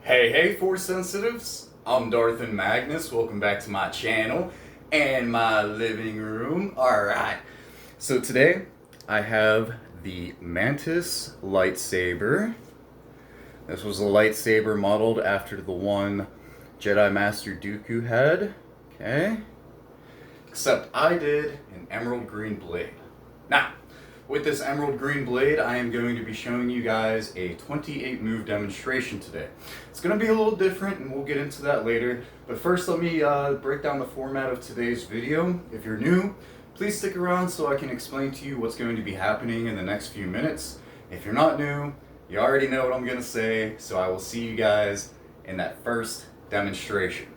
Hey, Force Sensitives! I'm Darth Magnus. Welcome back to my channel and my living room. Alright, so today I have the Mantis lightsaber. This was a lightsaber modeled after the one Jedi Master Dooku had. Okay. Except I did an emerald green blade. Now, with this emerald green blade, I am going to be showing you guys a 28 move demonstration today. It's going to be a little different and we'll get into that later. But first let me break down the format of today's video. If you're new, please stick around so I can explain to you what's going to be happening in the next few minutes. If you're not new, you already know what I'm going to say, so I will see you guys in that first demonstration.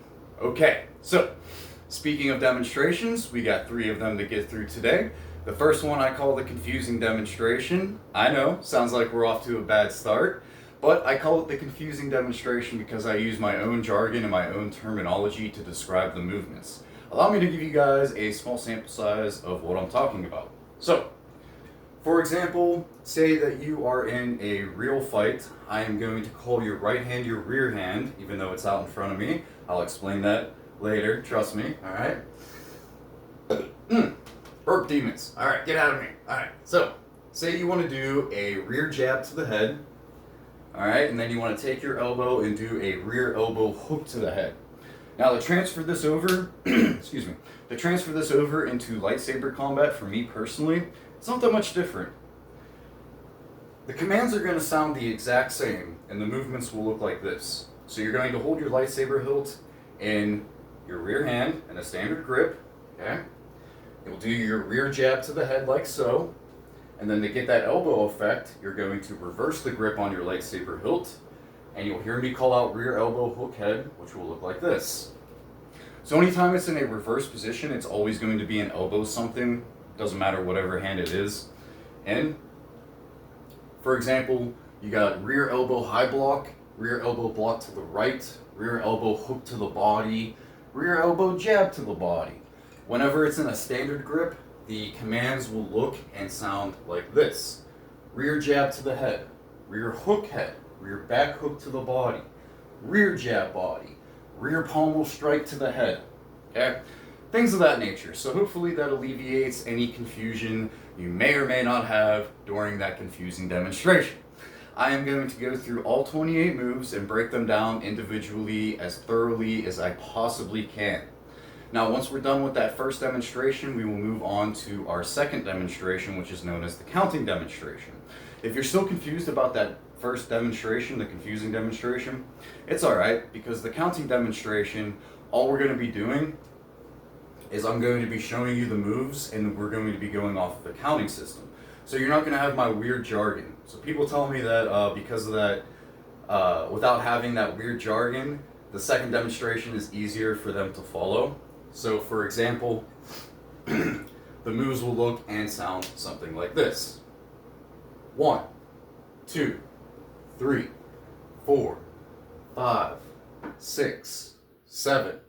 Okay, so speaking of demonstrations, we got 3 of them to get through today. The first one I call the confusing demonstration. I know, sounds like we're off to a bad start, but I call it the confusing demonstration because I use my own jargon and my own terminology to describe the movements. Allow me to give you guys a small sample size of what I'm talking about. So, for example, say that you are in a real fight. I am going to call your right hand your rear hand, even though it's out in front of me. I'll explain that later, trust me, alright? Burp demons. Alright, get out of me. Alright, so, say you want to do a rear jab to the head. Alright, and then you want to take your elbow and do a rear elbow hook to the head. Now to transfer this over, excuse me, to transfer this over into lightsaber combat for me personally, it's not that much different. The commands are going to sound the exact same, and the movements will look like this. So you're going to hold your lightsaber hilt in your rear hand in a standard grip, okay? You'll do your rear jab to the head like so, and then to get that elbow effect, you're going to reverse the grip on your lightsaber hilt, and you'll hear me call out rear elbow hook head, which will look like this. So anytime it's in a reverse position, it's always going to be an elbow something, doesn't matter whatever hand it is. And, for example, you got rear elbow high block, rear elbow block to the right, rear elbow hook to the body, rear elbow jab to the body. Whenever it's in a standard grip, the commands will look and sound like this. Rear jab to the head, rear hook head, rear back hook to the body, rear jab body, rear pommel strike to the head, okay? Things of that nature. So hopefully that alleviates any confusion you may or may not have during that confusing demonstration. I am going to go through all 28 moves and break them down individually as thoroughly as I possibly can. Now, once we're done with that first demonstration, we will move on to our second demonstration, which is known as the counting demonstration. If you're still confused about that first demonstration, the confusing demonstration, it's alright, because the counting demonstration, all we're going to be doing is I'm going to be showing you the moves, and we're going to be going off of the counting system. So you're not going to have my weird jargon. So people tell me that because of that, without having that weird jargon, the second demonstration is easier for them to follow. So, for example, the moves will look and sound something like this. 1, 2, 3, 4, 5, 6, 7,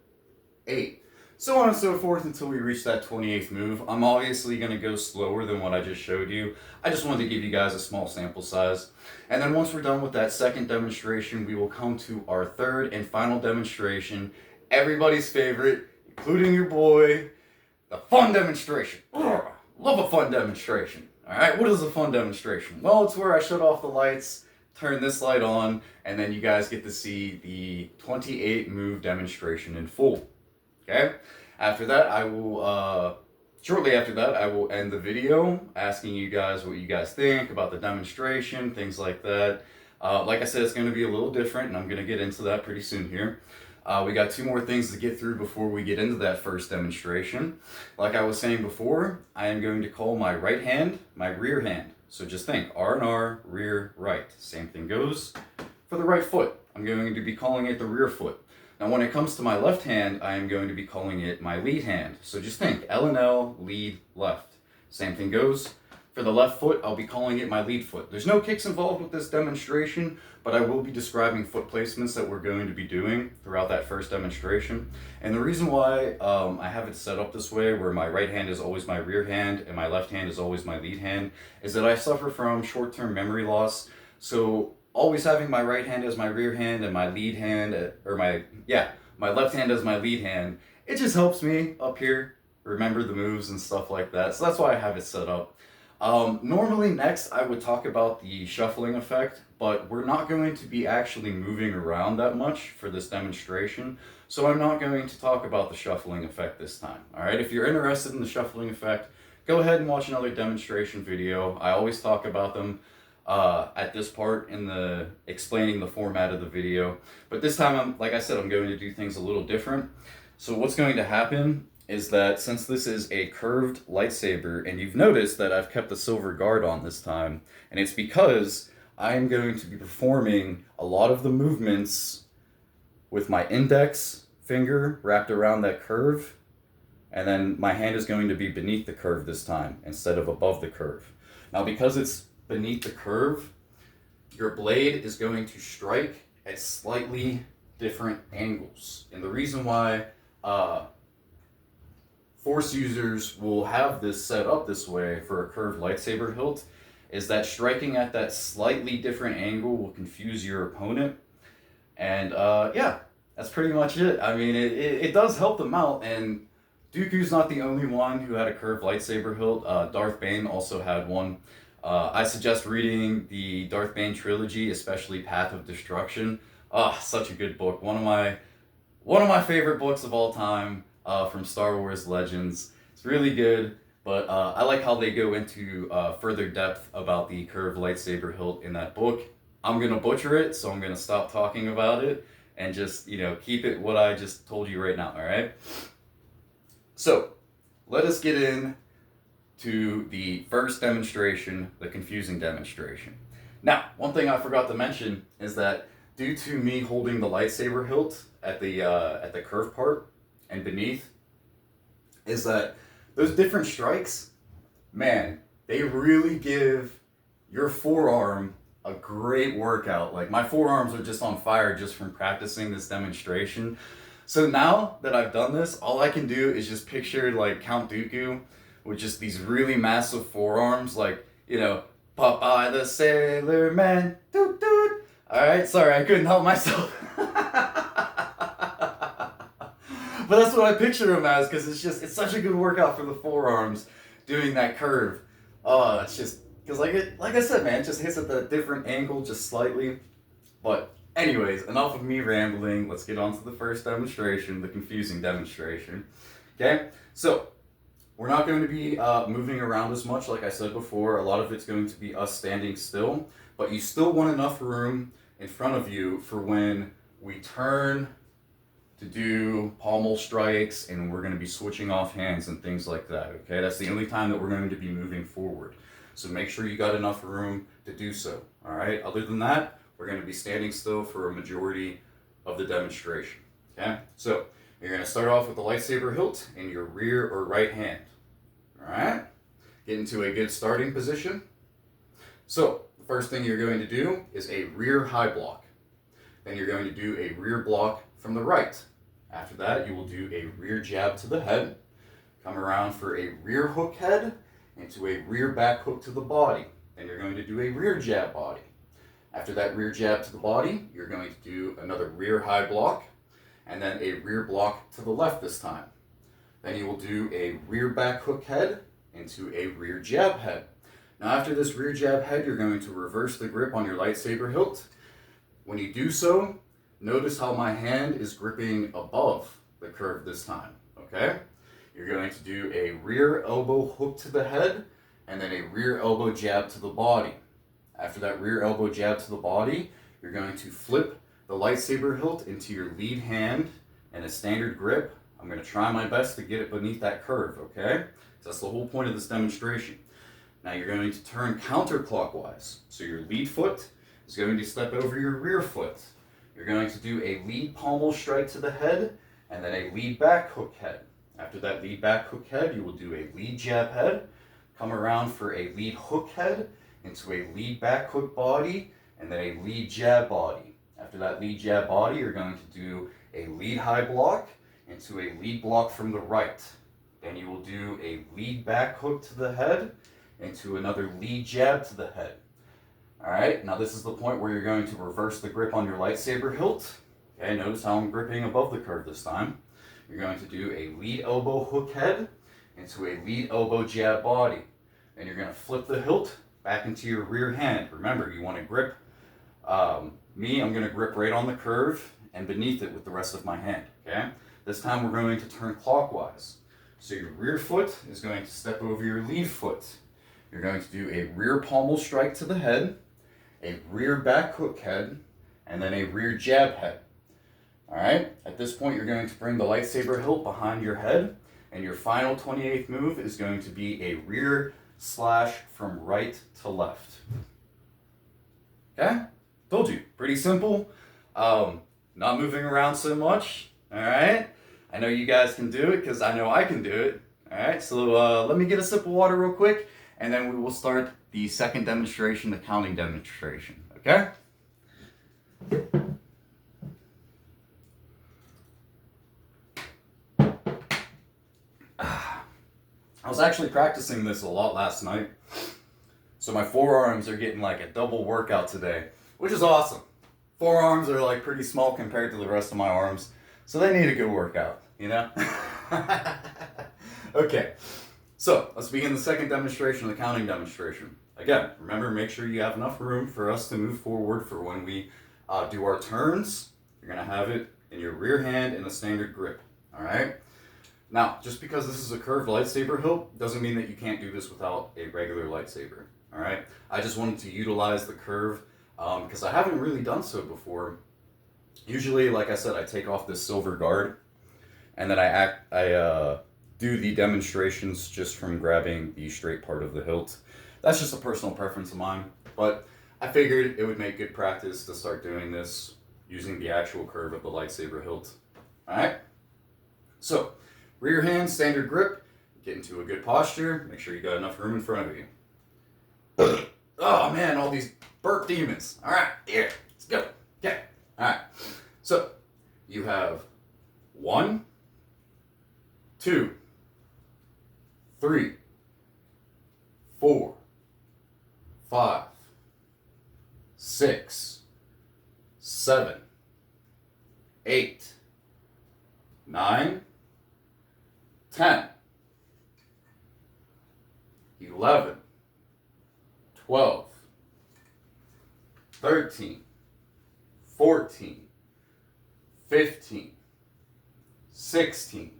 8, so on and so forth until we reach that 28th move. I'm obviously going to go slower than what I just showed you. I just wanted to give you guys a small sample size. And then once we're done with that second demonstration, we will come to our third and final demonstration, everybody's favorite, including your boy, the fun demonstration. Love a fun demonstration. Alright, what is a fun demonstration? Well, it's where I shut off the lights, turn this light on, and then you guys get to see the 28 move demonstration in full. Okay? After that, I will, shortly after that, I will end the video asking you guys what you guys think about the demonstration, things like that. Like I said, it's going to be a little different, and I'm going to get into that pretty soon here. We got 2 more things to get through before we get into that first demonstration. Like I was saying before, I am going to call my right hand my rear hand. So just think, R and R, rear, right. Same thing goes for the right foot. I'm going to be calling it the rear foot. Now when it comes to my left hand, I am going to be calling it my lead hand. So just think, L and L, lead, left. Same thing goes for the left foot, I'll be calling it my lead foot. There's no kicks involved with this demonstration, but I will be describing foot placements that we're going to be doing throughout that first demonstration. And the reason why I have it set up this way, where my right hand is always my rear hand and my left hand is always my lead hand, is that I suffer from short-term memory loss. So always having my right hand as my rear hand and my lead hand, my left hand as my lead hand, it just helps me up here remember the moves and stuff like that. So that's why I have it set up. Normally next I would talk about the shuffling effect, but we're not going to be actually moving around that much for this demonstration. So I'm not going to talk about the shuffling effect this time. All right, if you're interested in the shuffling effect, go ahead and watch another demonstration video. I always talk about them at this part in the explaining the format of the video. But this time, like I said, I'm going to do things a little different. So what's going to happen is that since this is a curved lightsaber, and you've noticed that I've kept the silver guard on this time, and it's because I'm going to be performing a lot of the movements with my index finger wrapped around that curve, and then my hand is going to be beneath the curve this time instead of above the curve. Now, because it's beneath the curve, your blade is going to strike at slightly different angles. And the reason why Force users will have this set up this way for a curved lightsaber hilt is that striking at that slightly different angle will confuse your opponent. And yeah, that's pretty much it. I mean, it does help them out, and Dooku's not the only one who had a curved lightsaber hilt. Darth Bane also had one. I suggest reading the Darth Bane trilogy, especially Path of Destruction. Such a good book. One of my favorite books of all time from Star Wars Legends. It's really good, but I like how they go into further depth about the curved lightsaber hilt in that book. I'm gonna butcher it, so I'm gonna stop talking about it and just, keep it what I just told you right now, all right? So, let us get in to the first demonstration, the confusing demonstration. Now, one thing I forgot to mention is that due to me holding the lightsaber hilt at the curved part and beneath, is that those different strikes, man, they really give your forearm a great workout. Like, my forearms are just on fire just from practicing this demonstration. So now that I've done this, all I can do is just picture like Count Dooku with just these really massive forearms, like, Popeye the Sailor Man, doot doot. Alright, sorry, I couldn't help myself. But that's what I picture him as, because it's such a good workout for the forearms, doing that curve. Oh, it's just, because like I said, man, it just hits at the different angle just slightly. But anyways, enough of me rambling. Let's get on to the first demonstration, the confusing demonstration. Okay, so we're not going to be moving around as much, like I said before. A lot of it's going to be us standing still, but you still want enough room in front of you for when we turn to do pommel strikes, and we're going to be switching off hands and things like that, okay? That's the only time that we're going to be moving forward. So make sure you got enough room to do so, all right? Other than that, we're going to be standing still for a majority of the demonstration, okay? So you're going to start off with the lightsaber hilt in your rear or right hand, all right? Get into a good starting position. So the first thing you're going to do is a rear high block. Then you're going to do a rear block from the right. After that, you will do a rear jab to the head, come around for a rear hook head into a rear back hook to the body. Then you're going to do a rear jab body. After that rear jab to the body, you're going to do another rear high block, and then a rear block to the left this time. Then you will do a rear back hook head into a rear jab head. Now after this rear jab head, you're going to reverse the grip on your lightsaber hilt. When you do so, notice how my hand is gripping above the curve this time, okay? You're going to do a rear elbow hook to the head, and then a rear elbow jab to the body. After that rear elbow jab to the body, you're going to flip the lightsaber hilt into your lead hand in a standard grip. I'm going to try my best to get it beneath that curve, okay? So that's the whole point of this demonstration. Now you're going to turn counterclockwise. So your lead foot is going to step over your rear foot. You're going to do a lead pommel strike to the head, and then a lead back hook head. After that lead back hook head, you will do a lead jab head, come around for a lead hook head into a lead back hook body, and then a lead jab body. After that lead jab body, you're going to do a lead high block into a lead block from the right. Then you will do a lead back hook to the head into another lead jab to the head. All right, now this is the point where you're going to reverse the grip on your lightsaber hilt. Okay, notice how I'm gripping above the curve this time. You're going to do a lead elbow hook head into a lead elbow jab body. And you're going to flip the hilt back into your rear hand. Remember, you want to grip, I'm going to grip right on the curve and beneath it with the rest of my hand, okay? This time we're going to turn clockwise. So your rear foot is going to step over your lead foot. You're going to do a rear pommel strike to the head, a rear back hook head, and then a rear jab head. All right, at this point you're going to bring the lightsaber hilt behind your head, and your final 28th move is going to be a rear slash from right to left. Okay, told you, pretty simple. Not moving around so much, all right? I know you guys can do it because I know I can do it. All right, so let me get a sip of water real quick, and then we will start the second demonstration, the counting demonstration, okay? I was actually practicing this a lot last night, so my forearms are getting like a double workout today, which is awesome. Forearms are like pretty small compared to the rest of my arms, so they need a good workout, you know? Okay, so let's begin the second demonstration, the counting demonstration. Again, remember, make sure you have enough room for us to move forward for when we do our turns. You're gonna have it in your rear hand in a standard grip, all right? Now, just because this is a curved lightsaber hilt doesn't mean that you can't do this without a regular lightsaber, all right? I just wanted to utilize the curve because I haven't really done so before. Usually, like I said, I take off this silver guard and then I do the demonstrations just from grabbing the straight part of the hilt. That's just a personal preference of mine, but I figured it would make good practice to start doing this using the actual curve of the lightsaber hilt, all right? So, rear hand, standard grip, get into a good posture, make sure you got enough room in front of you. Oh man, all these burp demons. All right, here, let's go. Okay, all right. So, you have 1, 2, 3, 4, 5, 6, 7, 8, 9, 10, 11, 12, 13, 14, 15, 16,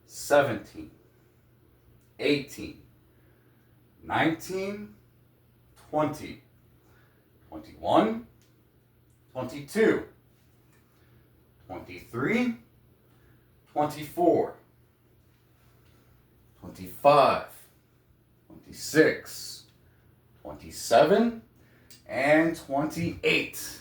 17, 18, 19, 20, 21, 22, 23, 24, 25, 26, 27, and 28.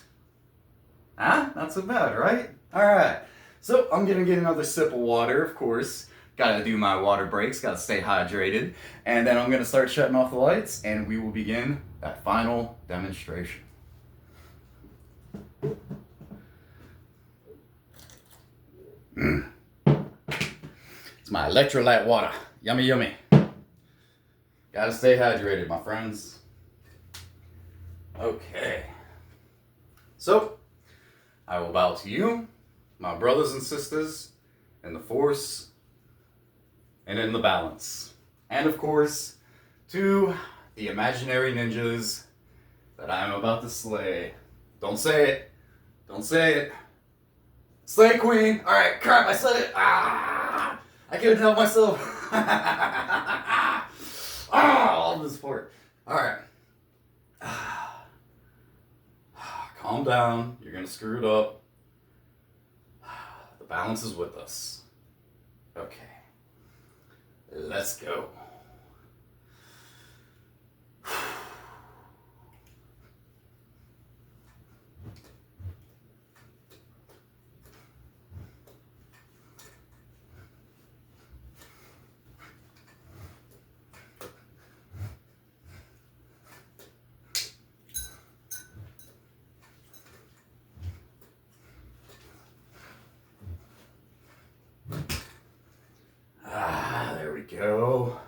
Huh? Not so bad, right? Alright, so I'm gonna get another sip of water, of course. Gotta do my water breaks, gotta stay hydrated. And then I'm gonna start shutting off the lights and we will begin that final demonstration. It's my electrolyte water. Yummy, yummy. Gotta stay hydrated, my friends. Okay. So, I will bow to you, my brothers and sisters, in the Force and in the balance. And of course, to the imaginary ninjas that I am about to slay. Don't say it. Don't say it. Slay Queen! Alright, crap, I said it! Ah! I couldn't help myself. All this part. Alright. Calm down. You're gonna screw it up. The balance is with us. Okay. Let's go. There we go.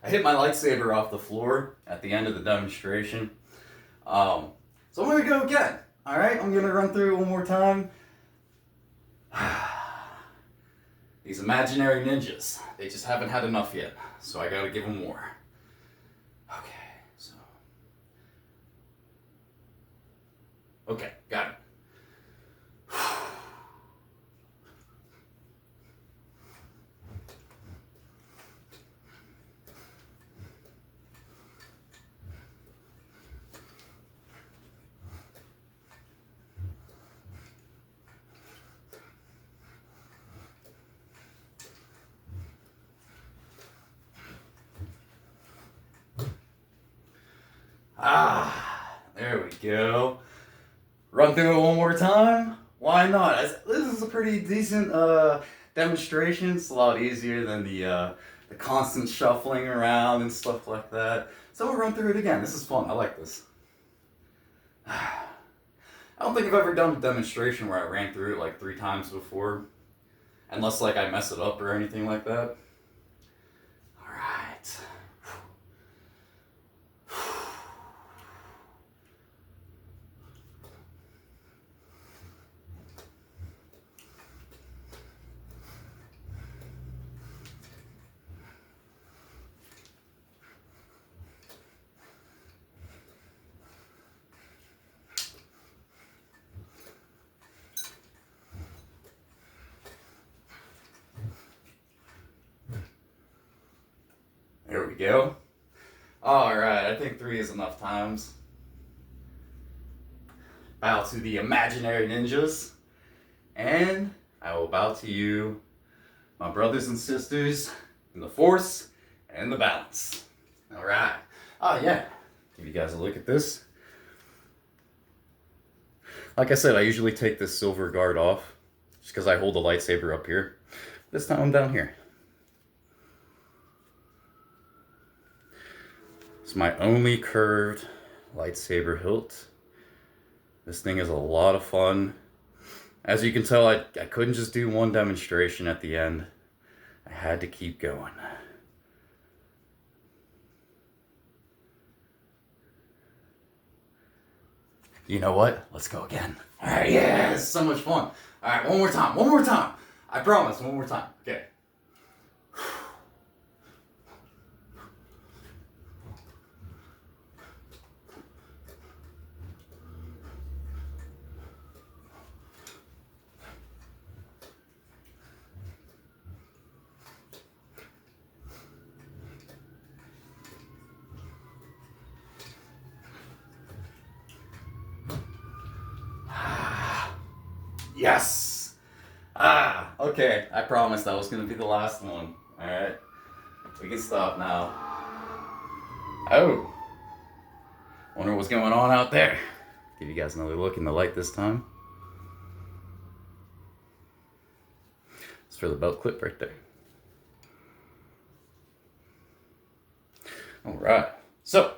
I hit my lightsaber off the floor at the end of the demonstration. So I'm gonna go again. All right, I'm gonna run through it one more time. These imaginary ninjas, they just haven't had enough yet, so I gotta give them more. Okay, so. Okay, got it. There we go. Run through it one more time. Why not? This is a pretty decent demonstration. It's a lot easier than the constant shuffling around and stuff like that. So we'll run through it again. This is fun. I like this. I don't think I've ever done a demonstration where I ran through it like 3 times before. Unless like I mess it up or anything like that. Alright. There we go. Alright, I think 3 is enough times. Bow to the imaginary ninjas. And I will bow to you, my brothers and sisters, in the Force and the balance. Alright. Oh yeah. Give you guys a look at this. Like I said, I usually take this silver guard off just because I hold the lightsaber up here. This time I'm down here. It's my only curved lightsaber hilt. This thing is a lot of fun. As you can tell, I couldn't just do one demonstration at the end. I had to keep going. You know what? Let's go again. All right, yeah, it's so much fun. All right, one more time. I promise, one more time. Okay. Yes! Okay, I promised that was going to be the last one. Alright, we can stop now. Oh! Wonder what's going on out there. Give you guys another look in the light this time. It's for the belt clip right there. Alright, so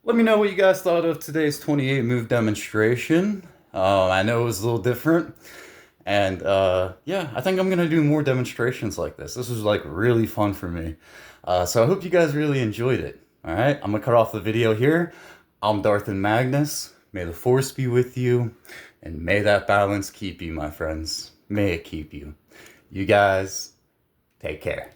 let me know what you guys thought of today's 28 move demonstration. I know it was a little different, and yeah, I think I'm gonna do more demonstrations like this. This was like really fun for me, so I hope you guys really enjoyed it. All right, I'm gonna cut off the video here. I'm Darth and Magnus. May the Force be with you, and may that balance keep you, my friends. May it keep you. You guys, take care.